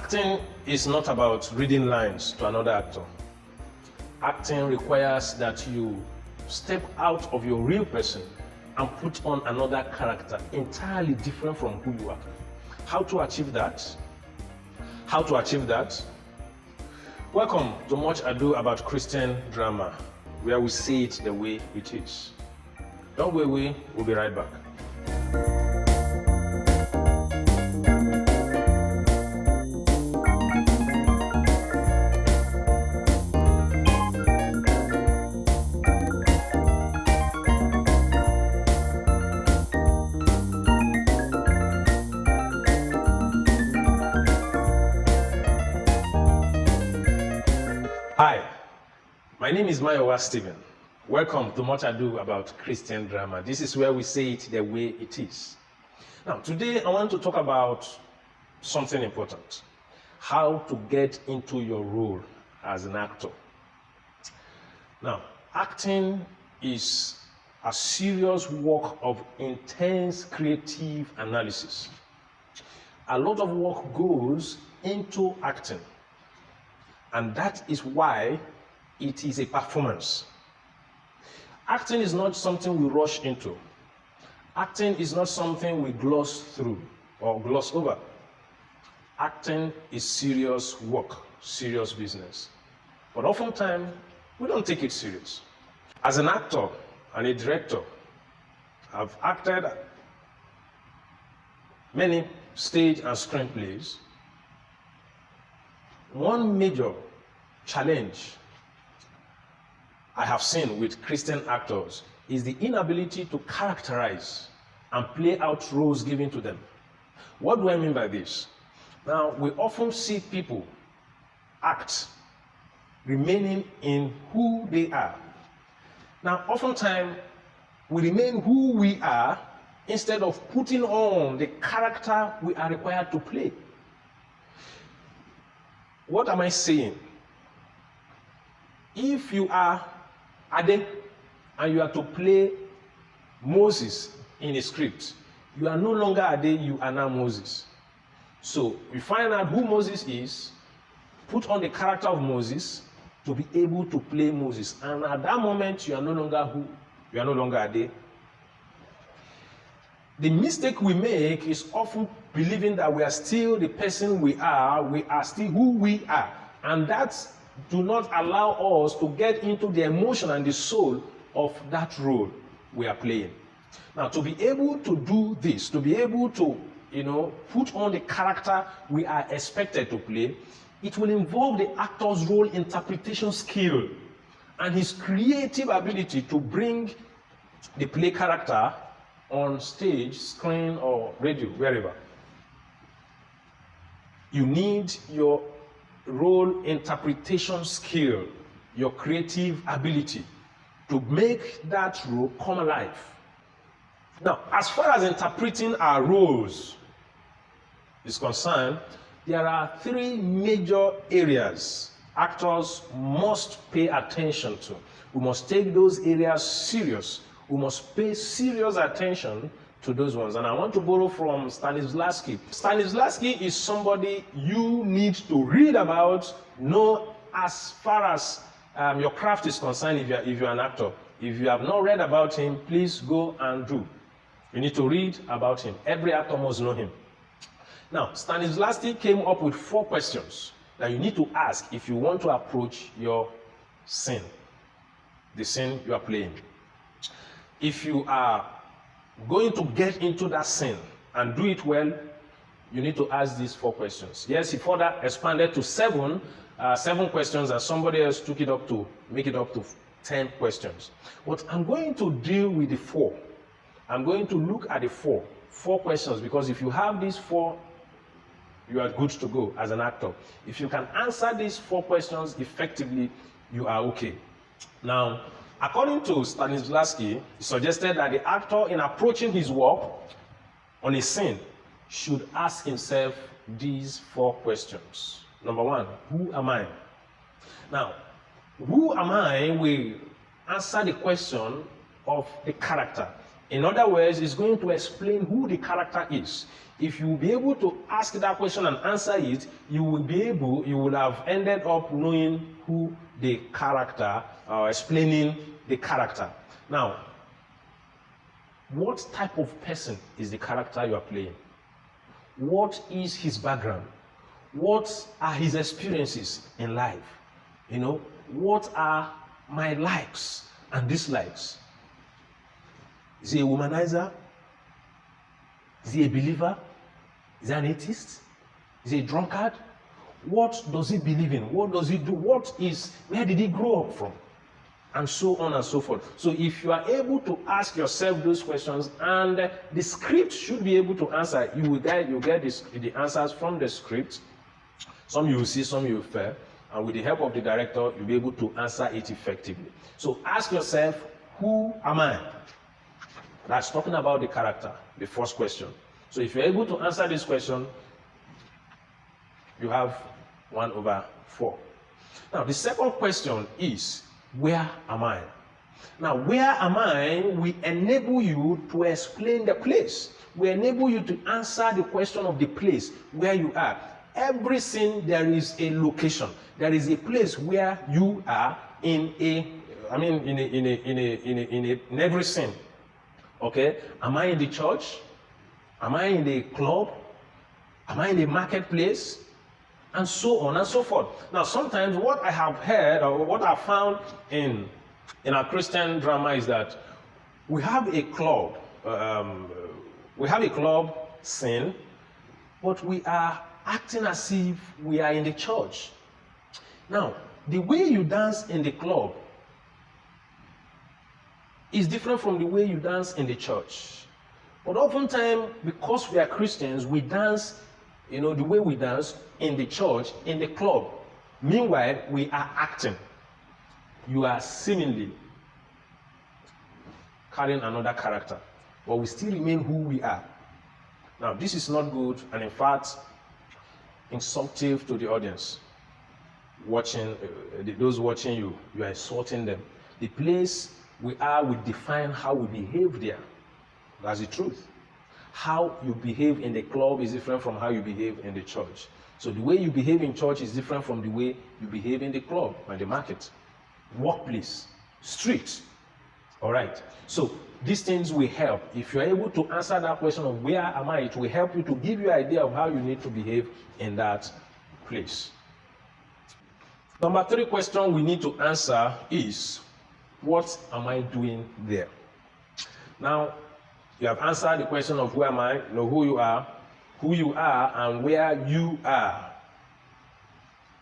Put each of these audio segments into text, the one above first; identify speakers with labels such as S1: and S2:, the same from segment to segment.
S1: Acting is not about reading lines to another actor. Acting requires that you step out of your real person and put on another character entirely different from who you are. How to achieve that? Welcome to Much Ado About Christian Drama, where we say it the way it is. Don't go away, we'll be right back. Hi, my name is Mayowa Stephen. Welcome to Much Ado About Christian Drama. This is where we say it the way it is. Now, today I want to talk about something important. How to get into your role as an actor. Now, acting is a serious work of intense creative analysis. A lot of work goes into acting. And that is why it is a performance. Acting is not something we rush into. Acting is not something we gloss through or gloss over. Acting is serious work, serious business. But oftentimes, we don't take it serious. As an actor and a director, I've acted many stage and screenplays. One major challenge I have seen with Christian actors is the inability to characterize and play out roles given to them. What do I mean by this? Now, we often see people act remaining in who they are. Now, oftentimes, we remain who we are instead of putting on the character we are required to play. What am I saying? If you are Ade and you are to play Moses in a script, you are no longer Ade, you are now Moses. So you find out who Moses is, put on the character of Moses to be able to play Moses. And at that moment, you are no longer Ade. The mistake we make is often believing that we are still the person we are still who we are. And that do not allow us to get into the emotion and the soul of that role we are playing. Now, to be able to do this, to be able to, put on the character we are expected to play, it will involve the actor's role interpretation skill and his creative ability to bring the play character on stage, screen, or radio, wherever. You need your role interpretation skill, your creative ability to make that role come alive. Now, as far as interpreting our roles is concerned, there are three major areas actors must pay attention to. We must take those areas serious. We must pay serious attention to those ones. And I want to borrow from Stanislavski. Stanislavski is somebody you need to read about, know as far as your craft is concerned if you're an actor. If you have not read about him, please go and do. You need to read about him. Every actor must know him. Now, Stanislavski came up with 4 questions that you need to ask if you want to approach your scene, the scene you are playing. If you are going to get into that scene and do it well, you need to ask these 4 questions. Yes, he further expanded to 7 questions, and somebody else took it up to make it up to 10 questions. But I'm going to deal with the 4. I'm going to look at the 4 questions, because if you have these 4, you are good to go as an actor. If you can answer these 4 questions effectively, you are okay. Now, according to Stanislavski, he suggested that the actor, in approaching his work on a scene, should ask himself these 4 questions. Number 1, who am I? Now, who am I will answer the question of the character. In other words, it's going to explain who the character is. If you will be able to ask that question and answer it, you will have ended up knowing who the character, explaining the character. Now, what type of person is the character you are playing? What is his background? What are his experiences in life? What are my likes and dislikes? Is he a womanizer? Is he a believer? Is he an atheist? Is he a drunkard? What does he believe in? What does he do? Where did he grow up from? And so on and so forth. So if you are able to ask yourself those questions, and the script should be able to answer, you get the answers from the script. Some you will see, some you will fail. And with the help of the director, you'll be able to answer it effectively. So ask yourself, who am I? That's talking about the character, the first question. So if you're able to answer this question, you have 1/4. Now, the second question is, where am I? Now, where am I will enable you to explain the place. We enable you to answer the question of the place where you are. Every scene, there is a location. There is a place where you are in every scene. Okay? Am I in the church? Am I in the club? Am I in the marketplace? And so on and so forth. Now, sometimes what I have heard or what I found in our Christian drama is that we have a club. We have a club scene, but we are acting as if we are in the church. Now, the way you dance in the club is different from the way you dance in the church. But oftentimes, because we are Christians, we dance, the way we dance in the church, in the club. Meanwhile, we are acting. You are seemingly carrying another character, but we still remain who we are. Now, this is not good, and in fact, insultive to the audience. Those watching you are insulting them. The place we are will define how we behave there. That's the truth. How you behave in the club is different from how you behave in the church. So the way you behave in church is different from the way you behave in the club and the market, workplace, street. All right. So these things will help. If you're able to answer that question of where am I, it will help you to give you an idea of how you need to behave in that place. Number 3 question we need to answer is, what am I doing there? Now, you have answered the question of who am I, who you are, and where you are.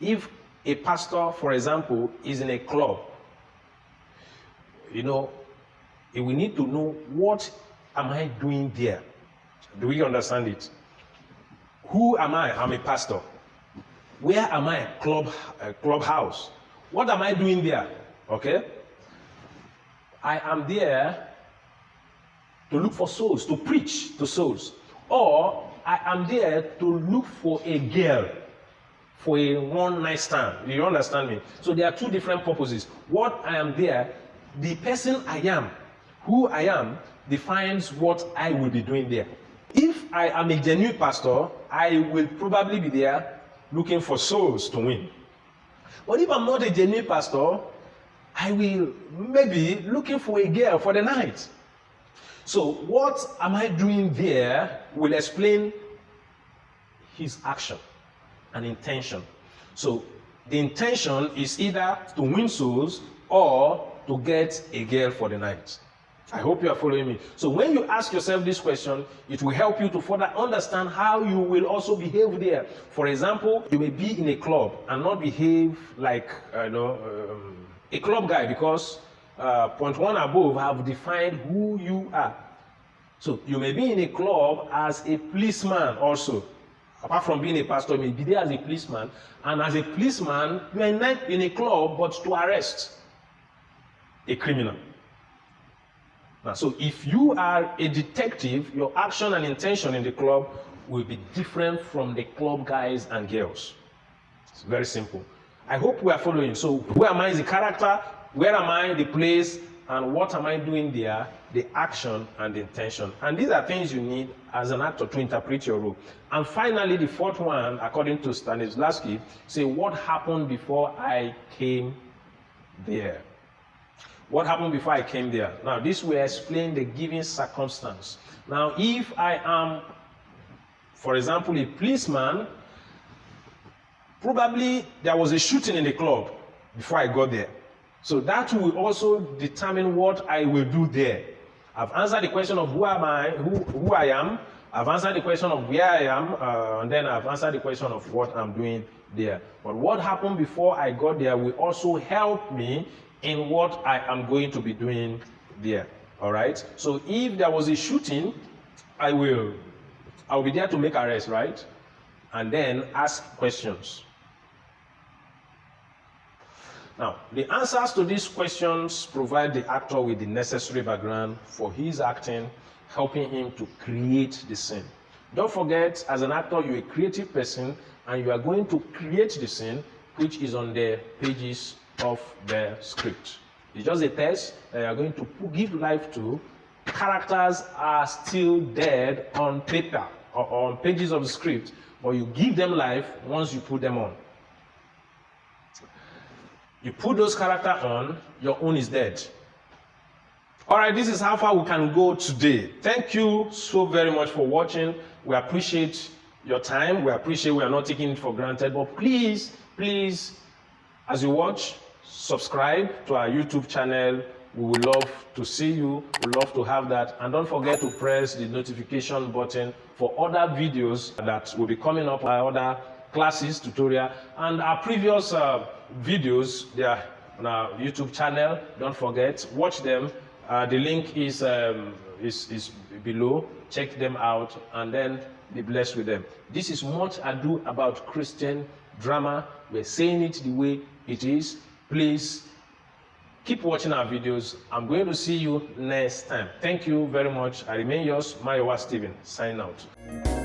S1: If a pastor, for example, is in a club, he will need to know, what am I doing there? Do we understand it? Who am I? I'm a pastor. Where am I? Clubhouse. What am I doing there? Okay? I am there to look for souls, to preach to souls. Or I am there to look for a girl for a one-night stand. Do you understand me? So there are 2 different purposes. What I am there, the person I am, who I am, defines what I will be doing there. If I am a genuine pastor, I will probably be there looking for souls to win. But if I'm not a genuine pastor, I will maybe looking for a girl for the night. So what am I doing there will explain his action and intention. So the intention is either to win souls or to get a girl for the night. I hope you are following me. So when you ask yourself this question, it will help you to further understand how you will also behave there. For example, you may be in a club and not behave like a club guy, because point 1 above have defined who you are. So you may be in a club as a policeman also. Apart from being a pastor, you may be there as a policeman. And as a policeman, you are not in a club but to arrest a criminal. Now, so if you are a detective, your action and intention in the club will be different from the club guys and girls. It's very simple. I hope we are following. So where am I is the character, where am I the place, and what am I doing there, the action and the intention. And these are things you need as an actor to interpret your role. And finally, the fourth one, according to Stanislavski, say what happened before I came there. What happened before I came there? Now, this will explain the given circumstance. Now, if I am, for example, a policeman, probably there was a shooting in the club before I got there. So that will also determine what I will do there. I've answered the question of who am I, who I am. I've answered the question of where I am, and then I've answered the question of what I'm doing there. But what happened before I got there will also help me in what I am going to be doing there. All right? So if there was a shooting, I'll be there to make arrests, right? And then ask questions. Now, the answers to these questions provide the actor with the necessary background for his acting, helping him to create the scene. Don't forget, as an actor, you're a creative person, and you are going to create the scene, which is on the pages of the script. It's just a test that you are going to give life to. Characters are still dead on paper or on pages of the script, but you give them life once you put them on. You put those characters on, your own is dead. All right, this is how far we can go today. Thank you so very much for watching. We appreciate your time. We appreciate we are not taking it for granted. But please, as you watch, subscribe to our YouTube channel. We would love to see you. We'd love to have that. And don't forget to press the notification button for other videos that will be coming up, our other classes, tutorial, and our previous videos. They are on our YouTube channel. Don't forget, watch them. The link is below. Check them out and then be blessed with them. This is Much Ado About Christian Drama. We're saying it the way it is. Please keep watching our videos. I'm going to see you next time. Thank you very much. I remain yours, Mayowa Stephen, signing out.